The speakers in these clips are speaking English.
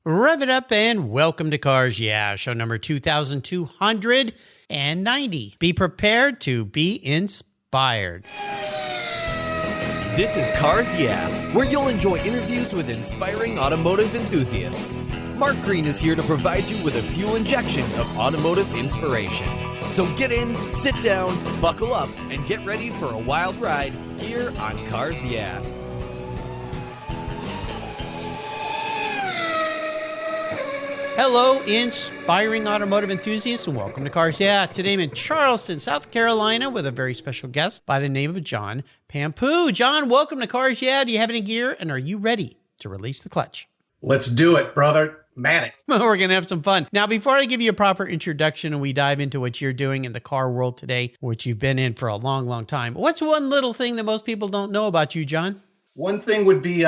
Rev it up and welcome to Cars Yeah, show number 2290. Be prepared to be inspired. This is Cars Yeah, where you'll enjoy interviews with inspiring automotive enthusiasts. Mark Green is here to provide you with a fuel injection of automotive inspiration. So get in, sit down, buckle up, and get ready for a wild ride here on Cars Yeah. Hello, inspiring automotive enthusiasts, and welcome to Cars Yeah. Today I'm in Charleston, South Carolina, with a very special guest by the name of John Pampu. John, welcome to Cars Yeah. Do you have any gear, and are you ready to release the clutch? Let's do it, brother. Matic. We're going to have some fun. Now, before I give you a proper introduction and we dive into what you're doing in the car world today, which you've been in for a long, long time, what's one little thing that most people don't know about you, John? One thing would be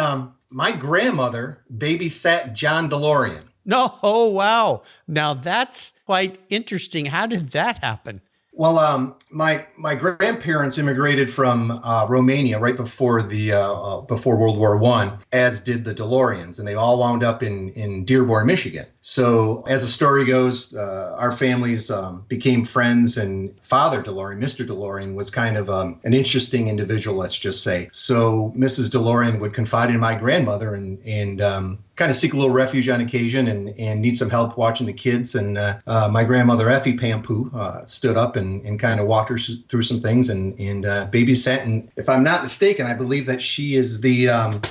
my grandmother babysat John DeLorean. No, oh, wow. Now, that's quite interesting. How did that happen? Well, my grandparents immigrated from Romania right before before World War I, as did the DeLoreans, and they all wound up in Dearborn, Michigan. So, as the story goes, our families became friends, and Father DeLorean, Mr. DeLorean, was kind of an interesting individual, let's just say. So, Mrs. DeLorean would confide in my grandmother and kind of seek a little refuge on occasion and need some help watching the kids. And my grandmother, Effie Pampu, stood up and kind of walked her through some things and babysat. And if I'm not mistaken, I believe that she is the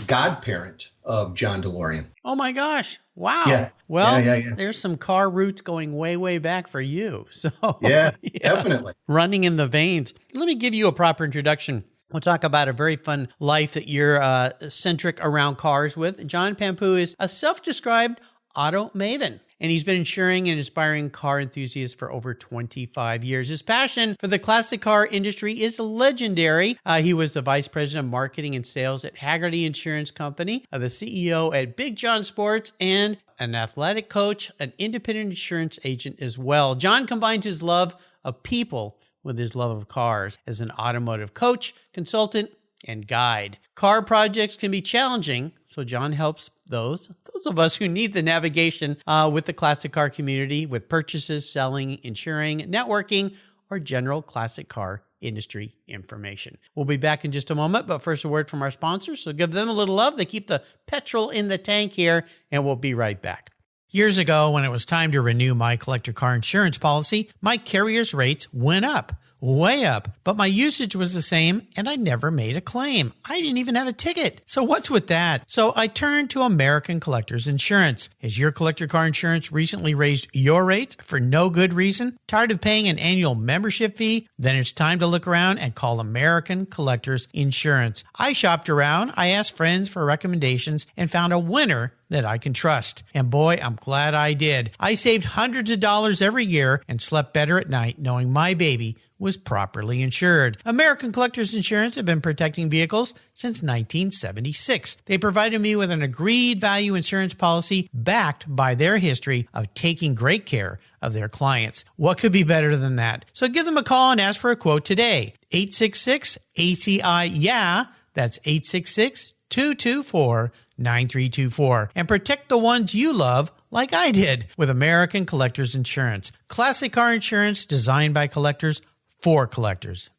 godparent of John DeLorean. Oh, my gosh. Wow. Yeah. Well, Yeah. There's some car roots going way, way back for you. So yeah, definitely. Running in the veins. Let me give you a proper introduction. We'll talk about a very fun life that you're centric around cars with. John Pampu is a self-described Auto Maven, and he's been insuring and inspiring car enthusiasts for over 25 years. His passion for the classic car industry is legendary. He was the vice president of marketing and sales at Hagerty Insurance Company, the CEO at Big John Sports, and an athletic coach, an independent insurance agent as well. John combines his love of people with his love of cars as an automotive coach, consultant, and guide. Car projects can be challenging, so John helps those of us who need the navigation with the classic car community with purchases, selling, insuring, networking, or general classic car industry information. We'll be back in just a moment, but first a word from our sponsors. So give them a little love. They keep the petrol in the tank here, and we'll be right back. Years ago, when it was time to renew my collector car insurance policy, my carrier's rates went up. Way up, but my usage was the same and I never made a claim. I didn't even have a ticket. So what's with that? So I turned to American Collectors Insurance. Has your collector car insurance recently raised your rates for no good reason? Tired of paying an annual membership fee? Then it's time to look around and call American Collectors Insurance. I shopped around, I asked friends for recommendations, and found a winner that I can trust. And boy, I'm glad I did. I saved hundreds of dollars every year and slept better at night knowing my baby was properly insured. American Collectors Insurance have been protecting vehicles since 1976. They provided me with an agreed value insurance policy backed by their history of taking great care of their clients. What could be better than that? So give them a call and ask for a quote today. 866-ACI-YEAH. That's 866-224-9324. And protect the ones you love like I did with American Collectors Insurance. Classic car insurance designed by collectors for collectors.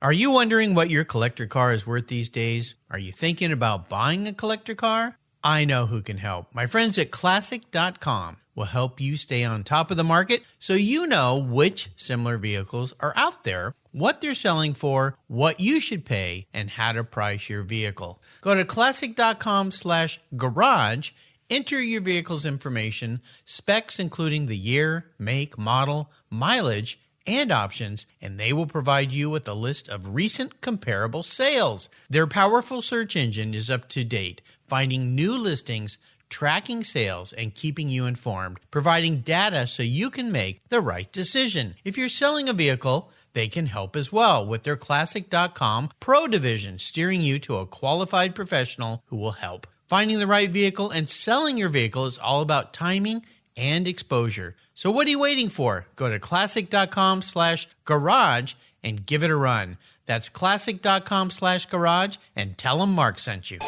Are you wondering what your collector car is worth these days? Are you thinking about buying a collector car? I know who can help. My friends at Classic.com will help you stay on top of the market so you know which similar vehicles are out there, what they're selling for, what you should pay, and how to price your vehicle. Go to Classic.com/garage, enter your vehicle's information, specs including the year, make, model, mileage, and options, and they will provide you with a list of recent comparable sales. Their powerful search engine is up to date, finding new listings, tracking sales, and keeping you informed, providing data so you can make the right decision. If you're selling a vehicle, they can help as well with their Classic.com Pro division, steering you to a qualified professional who will help. Finding the right vehicle and selling your vehicle is all about timing and exposure. So what are you waiting for? Go to Classic.com/garage and give it a run. That's Classic.com/garage and tell them Mark sent you.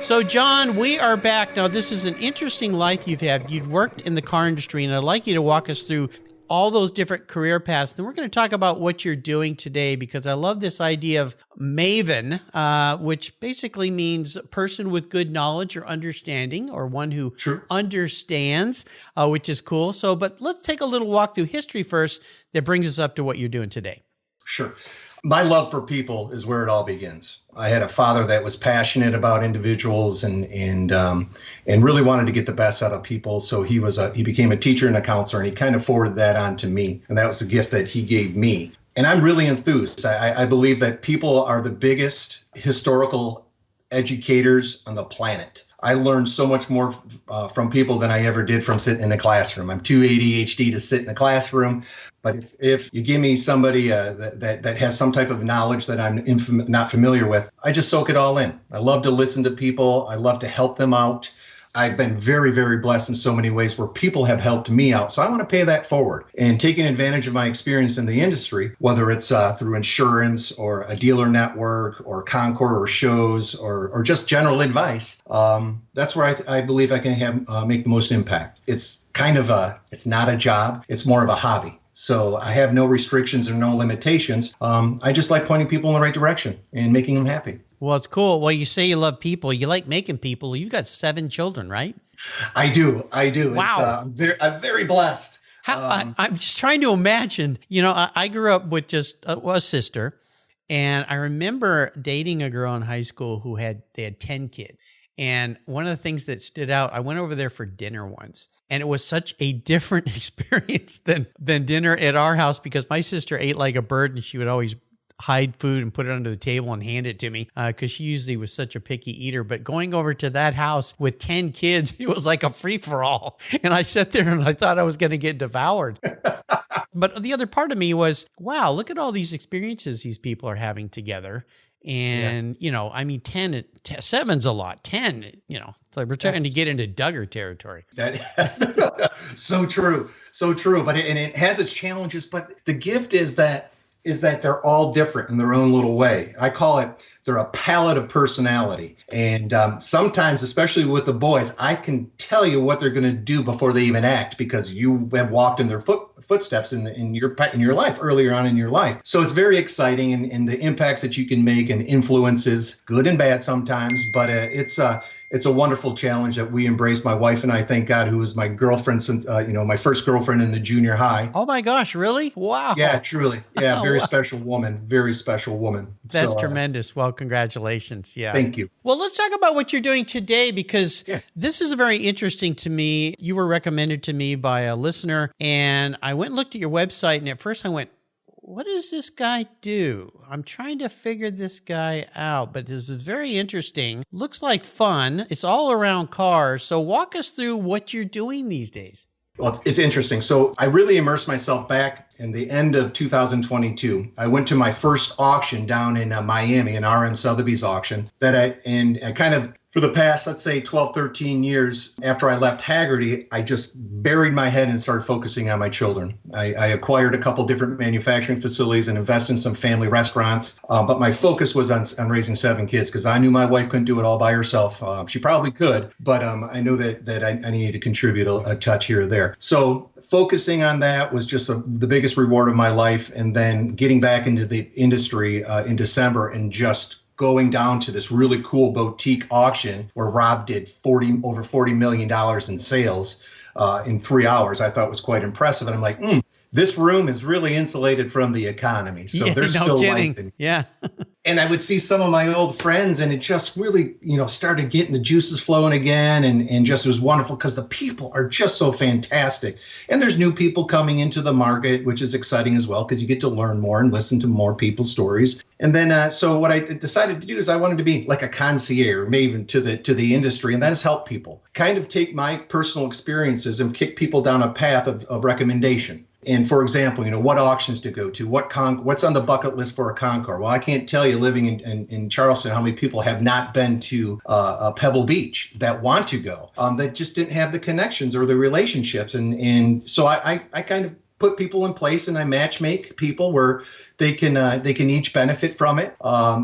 So, John, we are back. Now, this is an interesting life you've had. You've worked in the car industry, and I'd like you to walk us through all those different career paths. Then we're going to talk about what you're doing today, because I love this idea of Maven, which basically means person with good knowledge or understanding, or one who understands, which is cool. So, but let's take a little walk through history first that brings us up to what you're doing today. Sure. My love for people is where it all begins. I had a father that was passionate about individuals and really wanted to get the best out of people. So he became a teacher and a counselor, and he kind of forwarded that on to me. And that was a gift that he gave me. And I'm really enthused. I believe that people are the biggest historical educators on the planet. I learned so much more from people than I ever did from sitting in a classroom. I'm too ADHD to sit in a classroom. But if you give me somebody that has some type of knowledge that I'm not familiar with, I just soak it all in. I love to listen to people. I love to help them out. I've been very, very blessed in so many ways where people have helped me out. So I want to pay that forward. And taking advantage of my experience in the industry, whether it's through insurance or a dealer network or Concord or shows or just general advice, that's where I believe I can make the most impact. It's it's not a job. It's more of a hobby. So I have no restrictions or no limitations. I just like pointing people in the right direction and making them happy. Well, it's cool. Well, you say you love people. You like making people. You've got 7 children, right? I do. Wow. I'm very blessed. I'm just trying to imagine. I grew up with just a sister, and I remember dating a girl in high school who had 10 kids. And one of the things that stood out, I went over there for dinner once, and it was such a different experience than dinner at our house, because my sister ate like a bird, and she would always hide food and put it under the table and hand it to me because she usually was such a picky eater. But going over to that house with 10 kids, it was like a free-for-all. And I sat there and I thought I was going to get devoured. But the other part of me was, wow, look at all these experiences these people are having together. And, 7's a lot. 10, it's like we're trying to get into Duggar territory. So true. But it has its challenges. But the gift is that they're all different in their own little way. I call it, they're a palette of personality. And sometimes, especially with the boys, I can tell you what they're going to do before they even act, because you have walked in their footsteps in your life earlier on in your life. So it's very exciting, and the impacts that you can make and influences, good and bad sometimes. But it's a wonderful challenge that we embrace. My wife and I, thank God, who was my girlfriend since, my first girlfriend in the junior high. Oh my gosh, really? Wow. Yeah, truly. Yeah, very special woman. Very special woman. That's tremendous. Well, congratulations. Yeah. Thank you. Well, let's talk about what you're doing today, because this is very interesting to me. You were recommended to me by a listener, and I went and looked at your website, and at first I went, what does this guy do? I'm trying to figure this guy out, but this is very interesting. Looks like fun. It's all around cars. So walk us through what you're doing these days. Well, it's interesting. So I really immersed myself back in the end of 2022. I went to my first auction down in Miami, an RM Sotheby's auction and I kind of, for the past, let's say 12, 13 years after I left Hagerty, I just buried my head and started focusing on my children. I acquired a couple different manufacturing facilities and invested in some family restaurants. But my focus was on raising 7 kids, because I knew my wife couldn't do it all by herself. She probably could, but I knew that I needed to contribute a touch here or there. So focusing on that was just the biggest reward of my life. And then getting back into the industry in December and just going down to this really cool boutique auction where Rob did over $40 million in sales in 3 hours, I thought was quite impressive. And I'm like, this room is really insulated from the economy. So there's still life in. Yeah. And I would see some of my old friends, and it just really, started getting the juices flowing again. And just, it was wonderful because the people are just so fantastic. And there's new people coming into the market, which is exciting as well, because you get to learn more and listen to more people's stories. And then, so what I decided to do is I wanted to be like a concierge, Maven to the industry, and that is help people kind of take my personal experiences and kick people down a path of recommendation. And for example, what auctions to go to, what's on the bucket list for a Concord? Well, I can't tell you, living in Charleston, how many people have not been to Pebble Beach that want to go, that just didn't have the connections or the relationships. And so I kind of put people in place and I match make people where they can each benefit from it.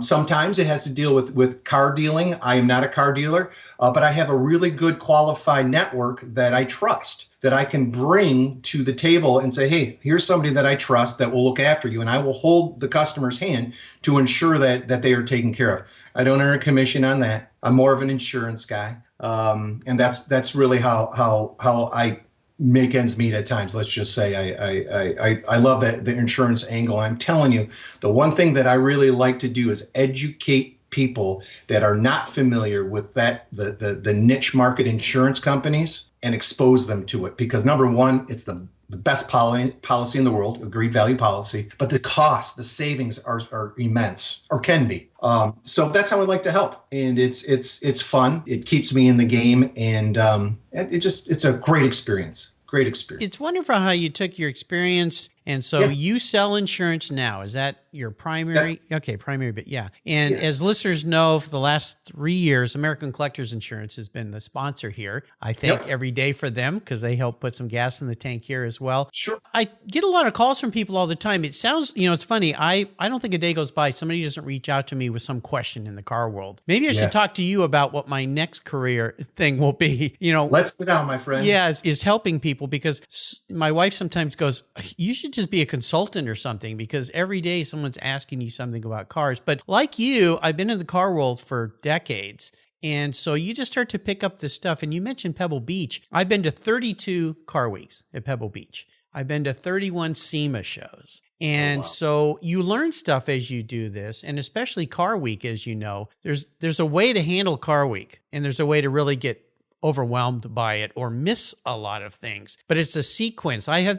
Sometimes it has to deal with car dealing. I am not a car dealer, but I have a really good qualified network that I trust, that I can bring to the table and say, hey, here's somebody that I trust that will look after you. And I will hold the customer's hand to ensure that they are taken care of. I don't earn a commission on that. I'm more of an insurance guy. And that's really how I make ends meet at times. Let's just say I love that the insurance angle. I'm telling you, the one thing that I really like to do is educate people that are not familiar with the niche market insurance companies and expose them to it. Because number one, it's the best policy in the world, agreed value policy, but the cost, the savings are immense, or can be. So that's how I like to help. And it's fun. It keeps me in the game, and it's a great experience. Great experience. It's wonderful how you took your experience. And so you sell insurance now. Is that your primary? Yeah. Okay, primary, but yeah. And as listeners know, for the last 3 years, American Collectors Insurance has been the sponsor here. I thank every day for them because they help put some gas in the tank here as well. Sure. I get a lot of calls from people all the time. It sounds, it's funny. I don't think a day goes by somebody doesn't reach out to me with some question in the car world. Maybe I should talk to you about what my next career thing will be. Let's sit down, my friend. Yeah, is helping people, because my wife sometimes goes, you should just be a consultant or something, because every day someone's asking you something about cars. But like you, I've been in the car world for decades. And so you just start to pick up this stuff. And you mentioned Pebble Beach. I've been to 32 car weeks at Pebble Beach. I've been to 31 SEMA shows. And so you learn stuff as you do this, and especially Car Week, as you know, there's a way to handle Car Week, and there's a way to really get overwhelmed by it or miss a lot of things. But it's a sequence. I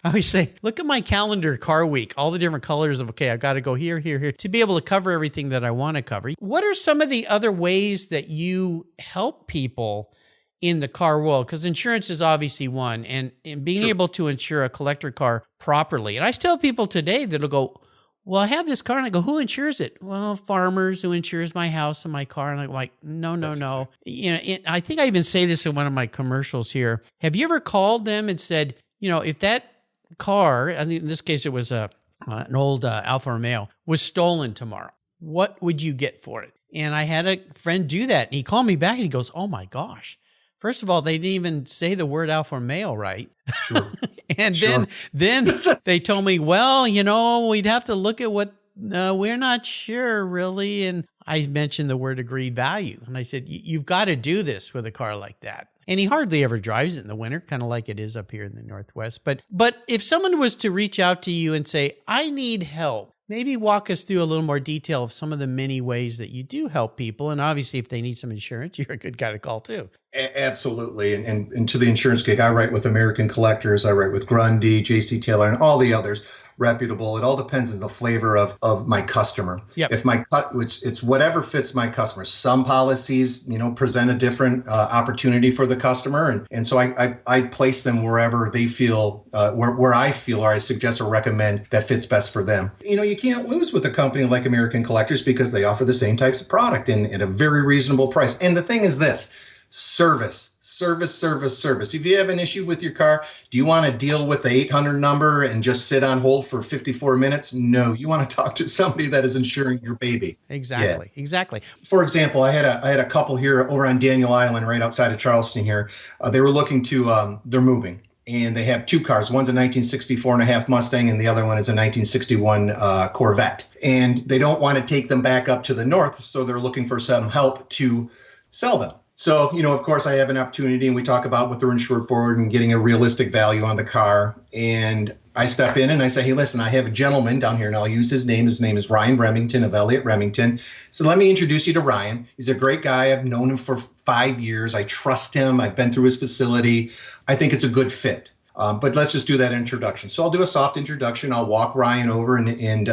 always say, look at my calendar, Car Week, all the different colors of, okay, I've got to go here, here, here to be able to cover everything that I want to cover. What are some of the other ways that you help people in the car world? Because insurance is obviously one, and being able to insure a collector car properly. And I still have people today that'll go, well, I have this car, and I go, who insures it? Well, Farmers, who insures my house and my car. And I'm like, no. I think I even say this in one of my commercials here. Have you ever called them and said, if that car, I think in this case it was an old Alfa Romeo, was stolen tomorrow, what would you get for it? And I had a friend do that, and he called me back and he goes, oh my gosh. First of all, they didn't even say the word Alfa Romeo right. Sure. And then they told me, well, we'd have to look at what, we're not sure really. And I mentioned the word agreed value. And I said, you've got to do this with a car like that. And he hardly ever drives it in the winter, kind of like it is up here in the Northwest. But if someone was to reach out to you and say, I need help, maybe walk us through a little more detail of some of the many ways that you do help people. And obviously, if they need some insurance, you're a good guy to call too. Absolutely. And to the insurance gig, I write with American Collectors, I write with Grundy, JC Taylor, and all the others, reputable. It all depends on the flavor of my customer. Yep. If it's whatever fits my customer. Some policies, present a different opportunity for the customer. And so I place them wherever they feel, where I feel or I suggest or recommend that fits best for them. You can't lose with a company like American Collectors because they offer the same types of product and at a very reasonable price. And the thing is this, service. If you have an issue with your car, do you want to deal with the 800 number and just sit on hold for 54 minutes? No, you want to talk to somebody that is insuring your baby. Exactly. For example, I had a couple here over on Daniel Island, right outside of Charleston here. They were looking to, they're moving. And they have two cars. One's a 1964 and a half Mustang, and the other one is a 1961 Corvette. And they don't want to take them back up to the north, so they're looking for some help to sell them. So, of course, I have an opportunity, and we talk about what they're insured for and getting a realistic value on the car. And I step in and I say, hey, listen, I have a gentleman down here, and I'll use his name. His name is Ryan Remington of Elliott Remington. So let me introduce you to Ryan. He's a great guy. I've known him for 5 years. I trust him. I've been through his facility. I think it's a good fit. But let's just do that introduction. So I'll do a soft introduction. I'll walk Ryan over and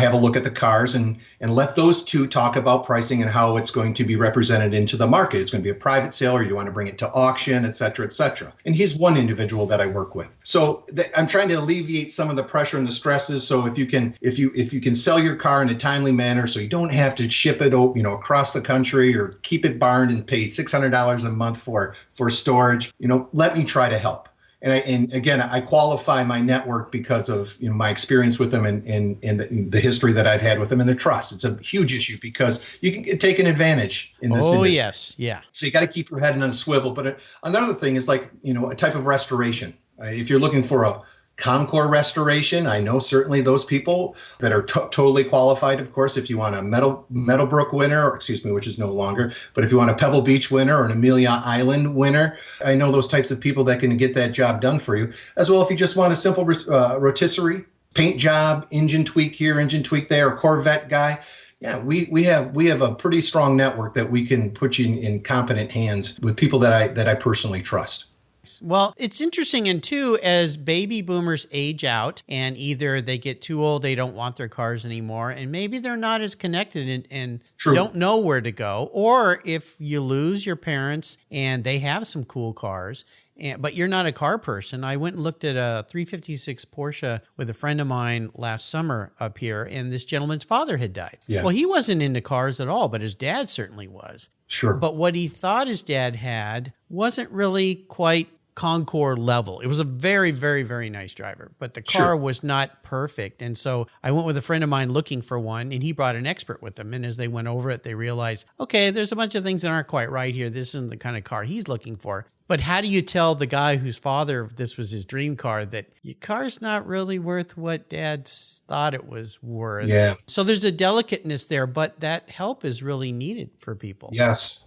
have a look at the cars and let those two talk about pricing and how it's going to be represented into the market. It's going to be a private sale, or you want to bring it to auction, et cetera, et cetera. And he's one individual that I work with. So I'm trying to alleviate some of the pressure and the stresses. So if you can sell your car in a timely manner, so you don't have to ship it, across the country or keep it barned and pay $600 a month for storage, let me try to help. And again, I qualify my network because of my experience with them and the history that I've had with them and their trust. It's a huge issue because you can get taken advantage in this industry. Yes. Yeah. So you got to keep your head on a swivel. But another thing is like, a type of restoration. If you're looking for a Concord restoration, I know certainly those people that are totally qualified. Of course, if you want a Meadowbrook winner, which is no longer, but if you want a Pebble Beach winner or an Amelia Island winner, I know those types of people that can get that job done for you. As well, if you just want a simple rotisserie, paint job, engine tweak here, engine tweak there, a Corvette guy. Yeah, we have a pretty strong network that we can put you in competent hands with people that I personally trust. Well, it's interesting, and too, as baby boomers age out and either they get too old, they don't want their cars anymore, and maybe they're not as connected and don't know where to go, or if you lose your parents and they have some cool cars, but you're not a car person. I went and looked at a 356 Porsche with a friend of mine last summer up here, and this gentleman's father had died. Yeah. Well, he wasn't into cars at all, but his dad certainly was. Sure. But what he thought his dad had wasn't really quite Concord level. It was a very, very, very nice driver, but the car was not perfect. And so I went with a friend of mine looking for one, and he brought an expert with him. And as they went over it, they realized, okay, there's a bunch of things that aren't quite right here. This isn't the kind of car he's looking for. But how do you tell the guy whose father, this was his dream car, that your car's not really worth what dad thought it was worth? Yeah. So there's a delicateness there, but that help is really needed for people. Yes,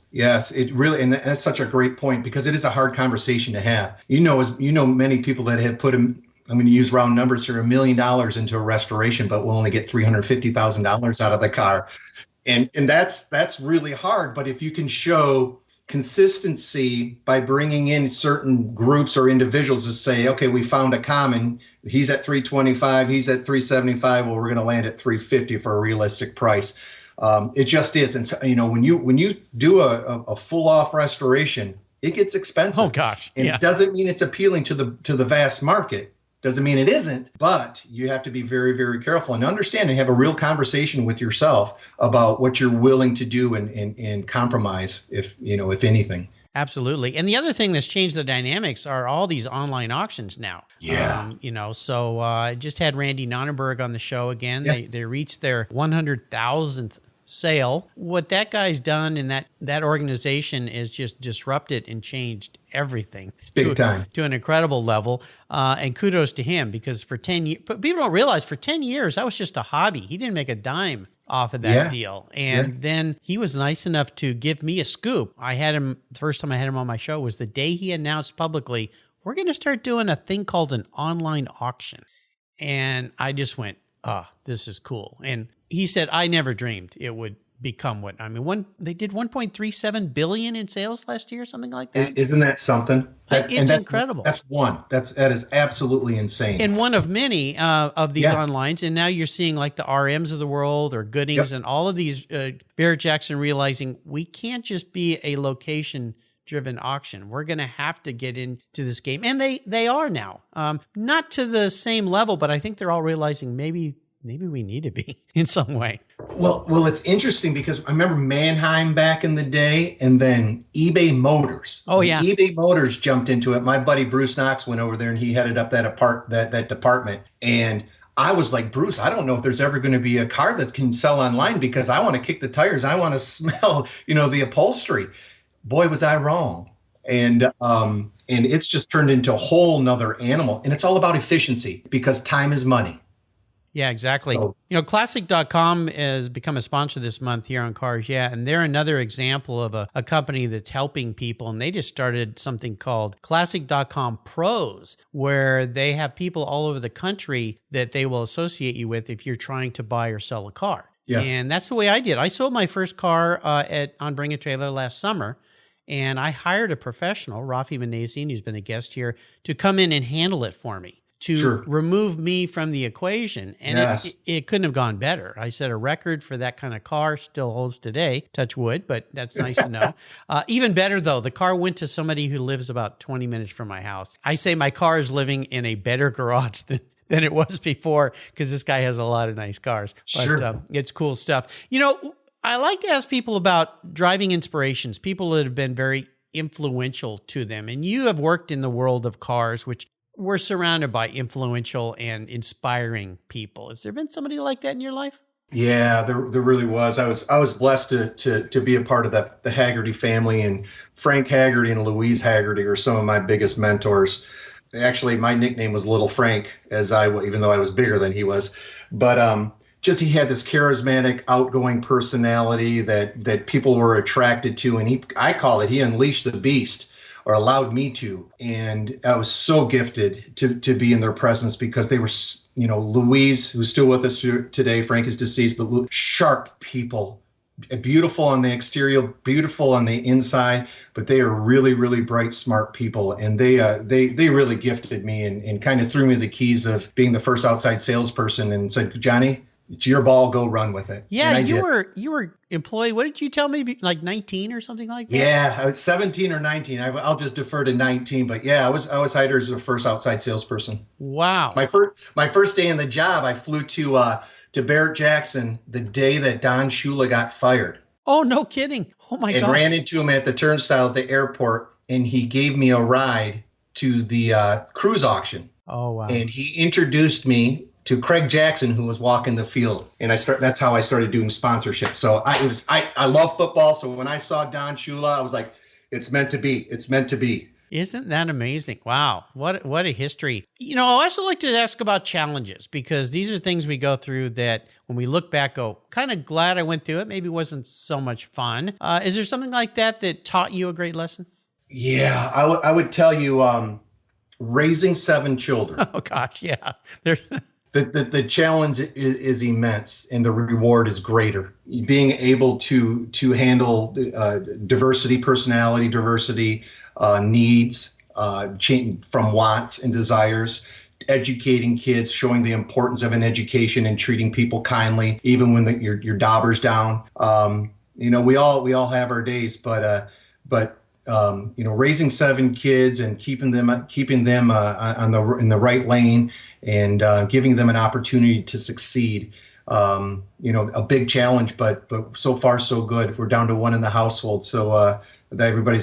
it really, and that's such a great point because it is a hard conversation to have. Many people that have put I'm going to use round numbers here, $1 million into a restoration, but will only get $350,000 out of the car. And that's really hard. But if you can show consistency by bringing in certain groups or individuals to say, okay, we found a common, he's at 325, he's at 375, well, we're going to land at 350 for a realistic price. It just is. And so, when you do a full off restoration, it gets expensive. Oh gosh. And it doesn't mean it's appealing to the vast market. Doesn't mean it isn't, but you have to be very, very careful and understand and have a real conversation with yourself about what you're willing to do and compromise, if anything. Absolutely. And the other thing that's changed the dynamics are all these online auctions now. Yeah. So I just had Randy Nonnenberg on the show again. Yeah. They reached their 100,000th sale. What that guy's done in that organization is just disrupted and changed everything big time to an incredible level. And kudos to him, because for 10 years, people don't realize for 10 years, that was just a hobby. He didn't make a dime off of that deal. And then he was nice enough to give me a scoop. The first time I had him on my show was the day he announced publicly, we're going to start doing a thing called an online auction. And I just went, this is cool. And he said, I never dreamed it would become they did 1.37 billion in sales last year, something like that. Isn't that something? It's incredible. That is absolutely insane. And one of many of these onlines. And now you're seeing like the RMs of the world or Goodings and all of these, Barrett Jackson realizing we can't just be a location driven auction. We're going to have to get into this game. And they are now, not to the same level, but I think they're all realizing maybe we need to be in some way. Well, it's interesting because I remember Mannheim back in the day, and then eBay Motors. Oh yeah, eBay Motors jumped into it. My buddy Bruce Knox went over there, and he headed up that department. And I was like, Bruce, I don't know if there's ever going to be a car that can sell online because I want to kick the tires. I want to smell, the upholstery. Boy, was I wrong. And it's just turned into a whole nother animal. And it's all about efficiency because time is money. Yeah, exactly. So, Classic.com has become a sponsor this month here on Cars Yeah, and they're another example of a company that's helping people, and they just started something called Classic.com Pros, where they have people all over the country that they will associate you with if you're trying to buy or sell a car. Yeah. And that's the way I did. I sold my first car on Bring a Trailer last summer, and I hired a professional, Rafi Manazian, who's been a guest here, to come in and handle it for me, to remove me from the equation. And it couldn't have gone better. I set a record for that kind of car, still holds today, touch wood, but that's nice to know. Even better, though, the car went to somebody who lives about 20 minutes from my house. I say my car is living in a better garage than it was before, because this guy has a lot of nice cars. But it's cool stuff. I like to ask people about driving inspirations, people that have been very influential to them. And you have worked in the world of cars, which we're surrounded by influential and inspiring people. Has there been somebody like that in your life? Yeah, there really was. I was blessed to be a part of the Hagerty family, and Frank Hagerty and Louise Hagerty are some of my biggest mentors. Actually, my nickname was Little Frank, even though I was bigger than he was. But just he had this charismatic, outgoing personality that people were attracted to, and I call it, he unleashed the beast, or allowed me to. And I was so gifted to be in their presence, because they were, Louise, who's still with us today, Frank is deceased, but sharp people, beautiful on the exterior, beautiful on the inside, but they are really, really bright, smart people. And they really gifted me and kind of threw me the keys of being the first outside salesperson and said, Johnny, it's your ball, go run with it. Yeah, you were employee. What did you tell me? Like 19 or something like that? Yeah, I was 17 or 19. I'll just defer to 19. But yeah, I was hired as the first outside salesperson. Wow. My first day in the job, I flew to Barrett-Jackson the day that Don Shula got fired. Oh, no kidding. Oh my God. And ran into him at the turnstile at the airport, and he gave me a ride to the cruise auction. Oh wow. And he introduced me to Craig Jackson, who was walking the field. And that's how I started doing sponsorship. So I love football. So when I saw Don Shula, I was like, it's meant to be. It's meant to be. Isn't that amazing? Wow. What a history. I also like to ask about challenges, because these are things we go through that when we look back, go, kind of glad I went through it. Maybe it wasn't so much fun. Is there something like that taught you a great lesson? Yeah, I would tell you, raising 7 children. Oh gosh. Yeah. The challenge is immense, and the reward is greater. Being able to handle diversity, personality diversity, needs, change from wants and desires, educating kids, showing the importance of an education, and treating people kindly, even when your dauber's down. We all have our days, but raising 7 kids and keeping them in the right lane, and giving them an opportunity to succeed. A big challenge, but so far so good. We're down to 1 in the household, so everybody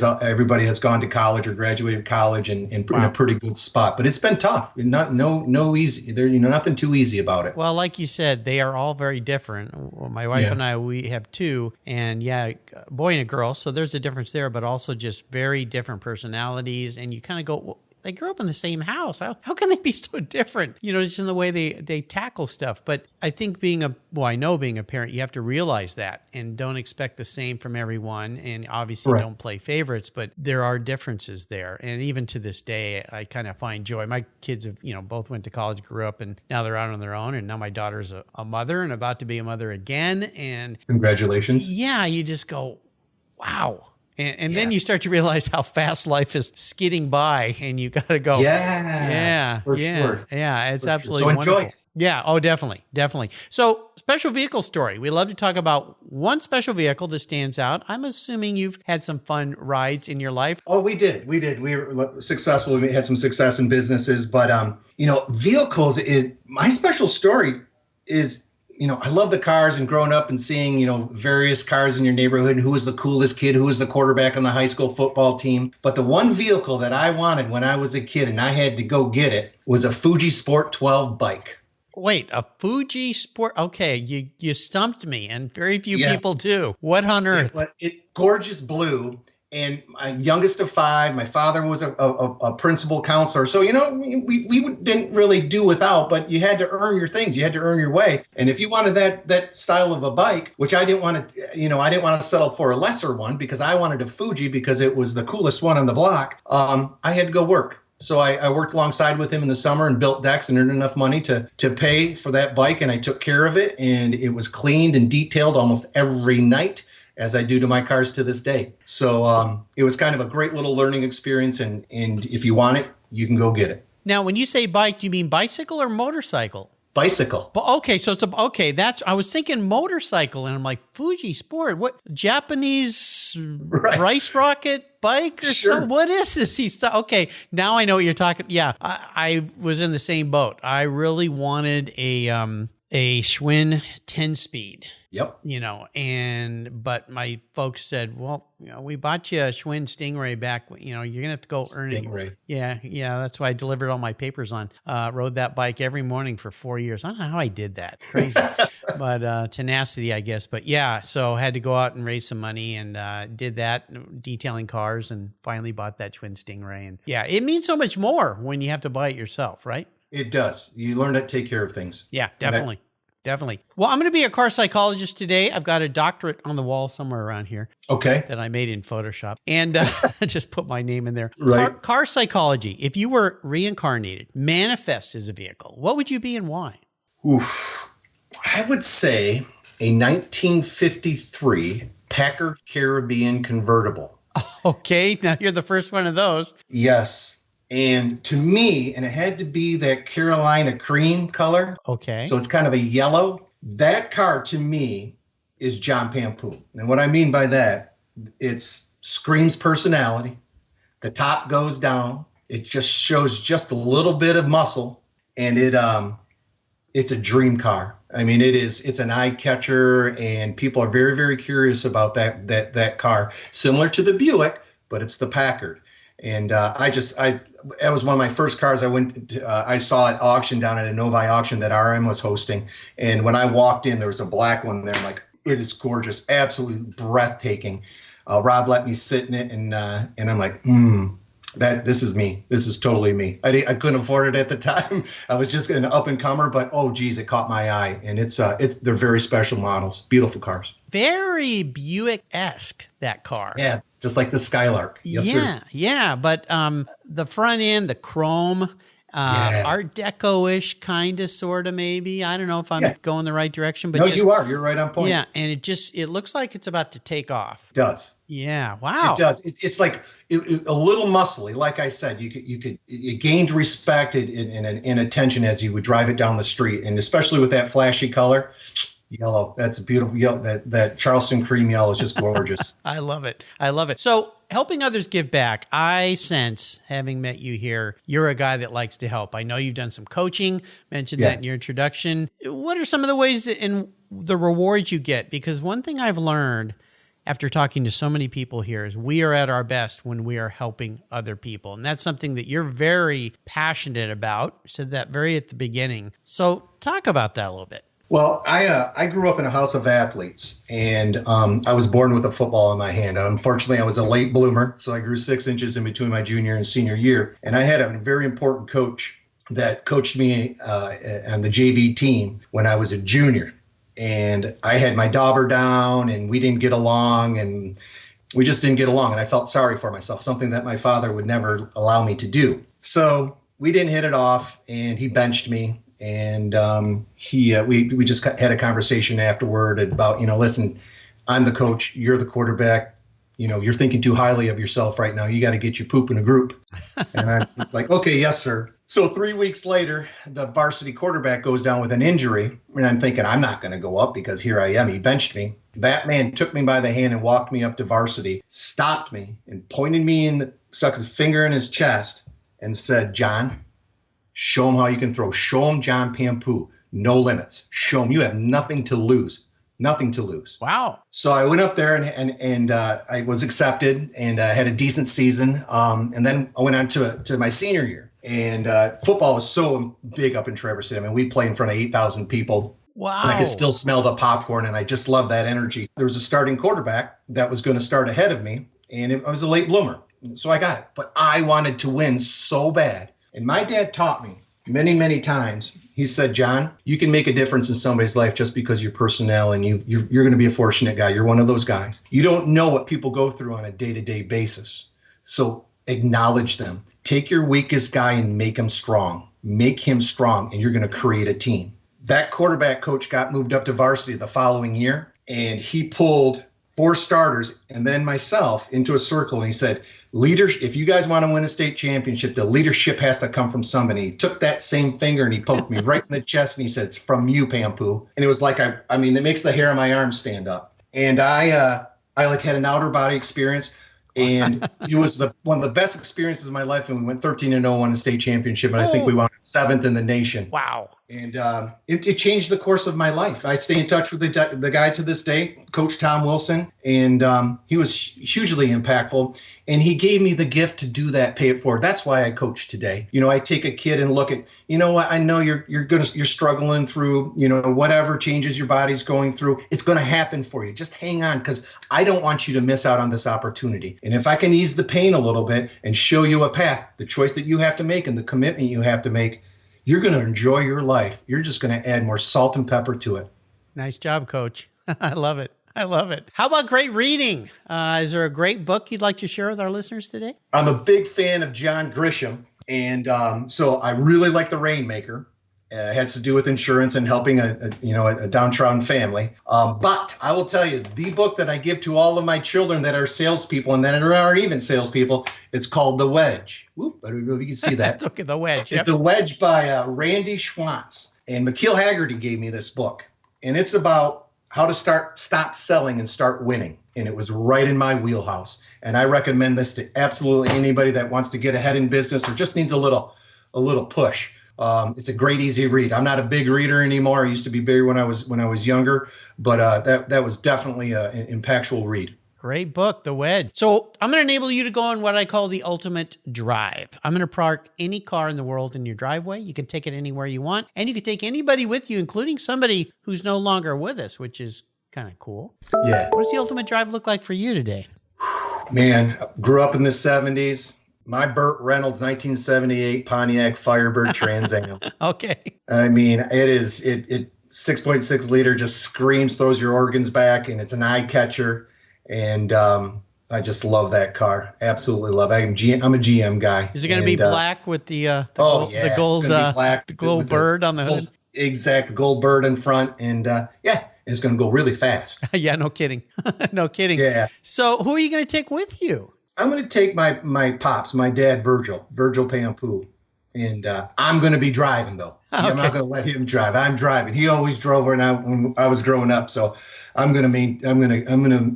has gone to college or graduated college and Wow. in a pretty good spot. But it's been tough. No easy. There, nothing too easy about it. Well, like you said, they are all very different. Well, my wife and I, we have 2, and a boy and a girl. So there's a difference there, but also just very different personalities. And you kind of go, well, they grew up in the same house. How can they be so different? Just in the way they tackle stuff. But I think being a parent, you have to realize that and don't expect the same from everyone. And obviously don't play favorites, but there are differences there. And even to this day, I kind of find joy. My kids have, both went to college, grew up, and now they're out on their own. And now my daughter's a mother and about to be a mother again. And congratulations. Yeah, you just go, wow. And then you start to realize how fast life is skidding by, and you got to go. Yeah, for sure. Yeah, it's for absolutely sure. So wonderful. enjoy it. Yeah, oh, definitely. So, special vehicle story. We love to talk about one special vehicle that stands out. I'm assuming you've had some fun rides in your life. Oh, we did. We were successful. We had some success in businesses, but vehicles my special story is. I love the cars, and growing up and seeing, various cars in your neighborhood, and who was the coolest kid, who was the quarterback on the high school football team. But the one vehicle that I wanted when I was a kid, and I had to go get it, was a Fuji Sport 12 bike. Wait, a Fuji Sport? Okay, you stumped me, and very few people do. What on earth? Gorgeous blue. And my youngest of 5, my father was a principal counselor. So, we didn't really do without, but you had to earn your things. You had to earn your way. And if you wanted that style of a bike, which I didn't want to settle for a lesser one, because I wanted a Fuji because it was the coolest one on the block. I had to go work. So I worked alongside with him in the summer and built decks and earned enough money to pay for that bike. And I took care of it, and it was cleaned and detailed almost every night, as I do to my cars to this day. So it was kind of a great little learning experience, and if you want it, you can go get it. Now, when you say bike, do you mean bicycle or motorcycle? Bicycle. Okay, so I was thinking motorcycle, and I'm like, Fuji Sport, what, Japanese rice rocket bike or something? What is this? Okay, now I know what you're talking. Yeah, I was in the same boat. I really wanted a Schwinn 10-speed. Yep. But my folks said, well, we bought you a Schwinn Stingray back. You're going to have to go earn Stingray. it. Yeah. That's why I delivered all my papers on. Rode that bike every morning for 4 years. I don't know how I did that. Crazy. But tenacity, I guess. But yeah, so had to go out and raise some money and did that, detailing cars, and finally bought that Schwinn Stingray. And yeah, it means so much more when you have to buy it yourself, right? It does. You learn to take care of things. Yeah, definitely. Definitely. Well, I'm going to be a car psychologist today. I've got a doctorate on the wall somewhere around here. Okay. That I made in Photoshop. And just put my name in there. Right. Car psychology. If you were reincarnated, manifest as a vehicle, what would you be and why? Oof. I would say a 1953 Packard Caribbean convertible. Okay. Now you're the first one of those. Yes. And to me, and it had to be that Carolina cream color. Okay. So it's kind of a yellow. That car to me is John Pampu. And what I mean by that, it screams personality. The top goes down. It just shows just a little bit of muscle. And it's a dream car. I mean, it's an eye catcher, and people are very, very curious about that car. Similar to the Buick, but it's the Packard. And that was one of my first cars I saw at auction down at a Novi auction that RM was hosting. And when I walked in, there was a black one there. I'm like, it is gorgeous, absolutely breathtaking. Rob let me sit in it, and I'm like, this is me. This is totally me. I couldn't afford it at the time. I was just an up and comer, but oh geez, it caught my eye. And they're very special models, beautiful cars. Very Buick-esque, that car. Yeah, just like the Skylark. Yes, sir. Yeah. But the front end, the chrome, Art Deco-ish, kind of, sort of, maybe. I don't know if I'm going the right direction. But no, you are. You're right on point. Yeah, and it looks like it's about to take off. It does. Yeah, wow. It does. It's like a little muscly. Like I said, it gained respect and attention as you would drive it down the street, and especially with that flashy color. Yellow. That's a beautiful yellow. That Charleston cream yellow is just gorgeous. I love it. So helping others give back, I sense, having met you here, you're a guy that likes to help. I know you've done some coaching, mentioned that in your introduction. What are some of the ways and the rewards you get? Because one thing I've learned after talking to so many people here is we are at our best when we are helping other people. And that's something that you're very passionate about. You said that very at the beginning. So talk about that a little bit. Well, I grew up in a house of athletes, and I was born with a football in my hand. Unfortunately, I was a late bloomer, so I grew 6 inches in between my junior and senior year. And I had a very important coach that coached me on the JV team when I was a junior. And I had my dauber down, and we didn't get along, and we just didn't get along. And I felt sorry for myself, something that my father would never allow me to do. So we didn't hit it off, and he benched me. And we just had a conversation afterward about, listen, I'm the coach, you're the quarterback, you're thinking too highly of yourself right now. You got to get your poop in a group. And it's like, okay, yes, sir. So 3 weeks later, the varsity quarterback goes down with an injury. And I'm thinking, I'm not going to go up because here I am. He benched me. That man took me by the hand and walked me up to varsity, stopped me and pointed me stuck his finger in his chest and said, John, show him how you can throw. Show him John Pampu. No limits. Show him you have nothing to lose. Nothing to lose. Wow. So I went up there and I was accepted and had a decent season. And then I went on to my senior year. And football was so big up in Traverse City. I mean, we played in front of 8,000 people. Wow. And I could still smell the popcorn, and I just love that energy. There was a starting quarterback that was going to start ahead of me, and I was a late bloomer. So I got it. But I wanted to win so bad. And my dad taught me many, many times. He said, John, you can make a difference in somebody's life just because of your personnel, and you're going to be a fortunate guy. You're one of those guys. You don't know what people go through on a day-to-day basis. So acknowledge them. Take your weakest guy and make him strong. Make him strong, and you're going to create a team. That quarterback coach got moved up to varsity the following year, and he pulled 4 starters and then myself into a circle, and he said, leaders, if you guys want to win a state championship, the leadership has to come from somebody. He took that same finger and he poked me right in the chest, and he said, it's from you, Pampu. And it was like, I mean, it makes the hair on my arm stand up. And I like had an outer body experience, and it was one of the best experiences of my life. And we went 13-0, won a state championship, and I think we won 7th in the nation. Wow. And it changed the course of my life. I stay in touch with the guy to this day, Coach Tom Wilson, and he was hugely impactful. And he gave me the gift to do that, pay it forward. That's why I coach today. I take a kid and look at, what, I know you're struggling through, whatever changes your body's going through. It's going to happen for you. Just hang on, because I don't want you to miss out on this opportunity. And if I can ease the pain a little bit and show you a path, the choice that you have to make and the commitment you have to make, you're going to enjoy your life. You're just going to add more salt and pepper to it. Nice job, Coach. I love it. I love it. How about great reading? Is there a great book you'd like to share with our listeners today? I'm a big fan of John Grisham. And so I really like The Rainmaker. It has to do with insurance and helping a downtrodden family. But I will tell you, the book that I give to all of my children that are salespeople and that aren't even salespeople, it's called The Wedge. Whoop, I don't know if you can see that. Okay, The Wedge. Yep. It's The Wedge by Randy Schwantz. And McKeel Hagerty gave me this book. And it's about how to stop selling and start winning. And it was right in my wheelhouse. And I recommend this to absolutely anybody that wants to get ahead in business or just needs a little push. It's a great, easy read. I'm not a big reader anymore. I used to be big when I was younger, but that was definitely an impactful read. Great book, The Wedge. So I'm going to enable you to go on what I call the ultimate drive. I'm going to park any car in the world in your driveway. You can take it anywhere you want, and you can take anybody with you, including somebody who's no longer with us, which is kind of cool. Yeah. What does the ultimate drive look like for you today? Man, grew up in the 70s. My Burt Reynolds 1978 Pontiac Firebird Trans Am. Okay. I mean, it 6.6 liter just screams, throws your organs back, and it's an eye catcher. And I just love that car. Absolutely love it. I'm a GM guy. Is it going to be black with the gold bird on the hood? Exact gold bird in front, and it's going to go really fast. Yeah, no kidding. No kidding. Yeah. So who are you going to take with you? I'm going to take my pops, my dad, Virgil Pampu, and I'm going to be driving though. Okay. I'm not going to let him drive. I'm driving. He always drove when I was growing up, so I'm going to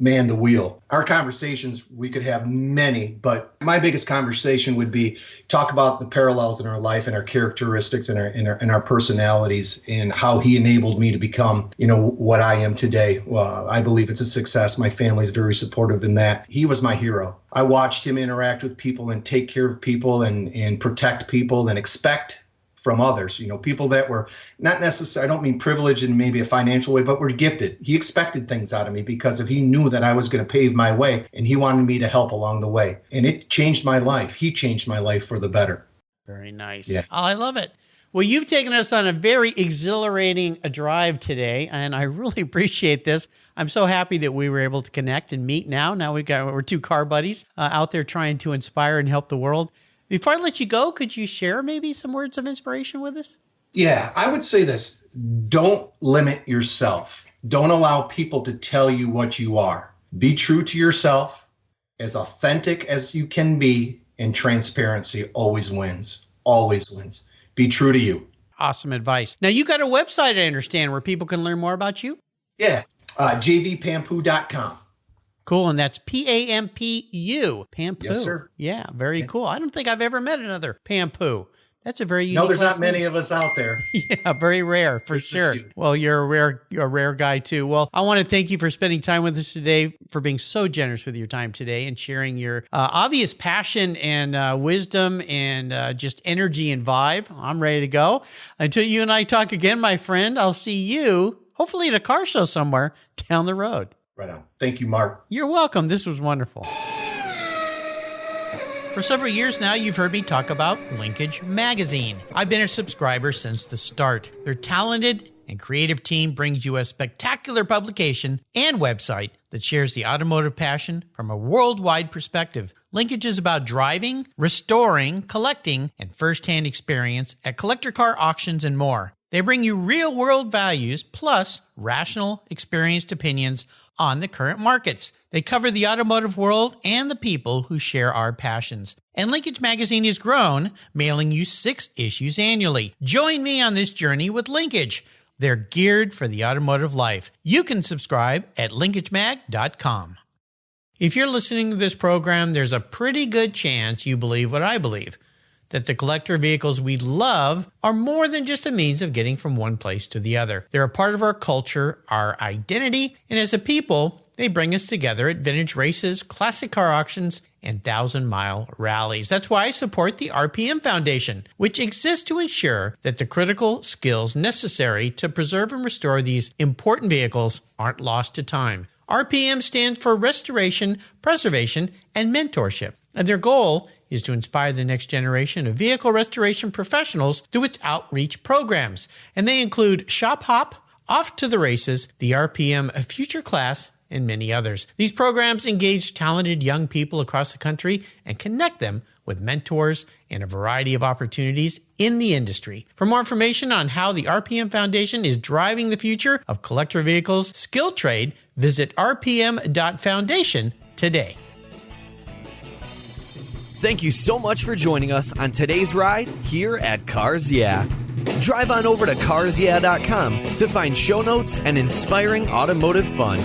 man the wheel. Our conversations, we could have many, but my biggest conversation would be talk about the parallels in our life and our characteristics and our personalities and how he enabled me to become, what I am today. Well, I believe it's a success. My family's very supportive in that. He was my hero. I watched him interact with people and take care of people and protect people and expect from others, people that were not necessarily, I don't mean privileged in maybe a financial way, but were gifted. He expected things out of me because he knew that I was going to pave my way and he wanted me to help along the way. And it changed my life. He changed my life for the better. Very nice. Yeah. Oh, I love it. Well, you've taken us on a very exhilarating drive today, and I really appreciate this. I'm so happy that we were able to connect and meet now. Now we're two car buddies out there trying to inspire and help the world. Before I let you go, could you share maybe some words of inspiration with us? Yeah, I would say this. Don't limit yourself. Don't allow people to tell you what you are. Be true to yourself, as authentic as you can be, and transparency always wins. Always wins. Be true to you. Awesome advice. Now, you got a website, I understand, where people can learn more about you? Yeah, jvpampu.com. Cool, and that's Pampu. Pampu. Yes, sir. Yeah, very cool. I don't think I've ever met another Pampu. That's a very unique. No, there's not name. many of us out there. Yeah, very rare for sure. Well, you're a rare guy too. Well, I want to thank you for spending time with us today, for being so generous with your time today and sharing your obvious passion and wisdom and just energy and vibe. I'm ready to go. Until you and I talk again, my friend, I'll see you hopefully at a car show somewhere down the road. Right on. Thank you, Mark. You're welcome. This was wonderful. For several years now, you've heard me talk about Linkage Magazine. I've been a subscriber since the start. Their talented and creative team brings you a spectacular publication and website that shares the automotive passion from a worldwide perspective. Linkage is about driving, restoring, collecting, and first-hand experience at collector car auctions and more. They bring you real-world values plus rational, experienced opinions on the current markets. They cover the automotive world and the people who share our passions. And Linkage Magazine has grown, mailing you 6 issues annually. Join me on this journey with Linkage. They're geared for the automotive life. You can subscribe at linkagemag.com. If you're listening to this program, there's a pretty good chance you believe what I believe, that the collector vehicles we love are more than just a means of getting from one place to the other. They're a part of our culture, our identity, and as a people, they bring us together at vintage races, classic car auctions, and 1,000-mile rallies. That's why I support the RPM Foundation, which exists to ensure that the critical skills necessary to preserve and restore these important vehicles aren't lost to time. RPM stands for Restoration, Preservation, and Mentorship, and their goal is to inspire the next generation of vehicle restoration professionals through its outreach programs. And they include Shop Hop, Off to the Races, the RPM Future Class, and many others. These programs engage talented young people across the country and connect them with mentors and a variety of opportunities in the industry. For more information on how the RPM Foundation is driving the future of collector vehicles skill trade, visit rpm.foundation today. Thank you so much for joining us on today's ride here at Cars Yeah. Drive on over to carsyeah.com to find show notes and inspiring automotive fun.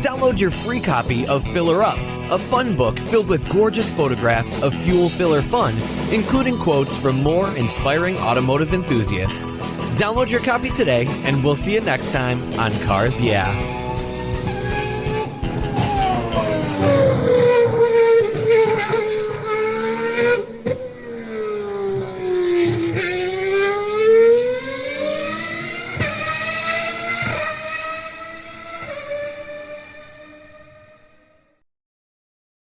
Download your free copy of Filler Up, a fun book filled with gorgeous photographs of fuel filler fun, including quotes from more inspiring automotive enthusiasts. Download your copy today, and we'll see you next time on Cars Yeah.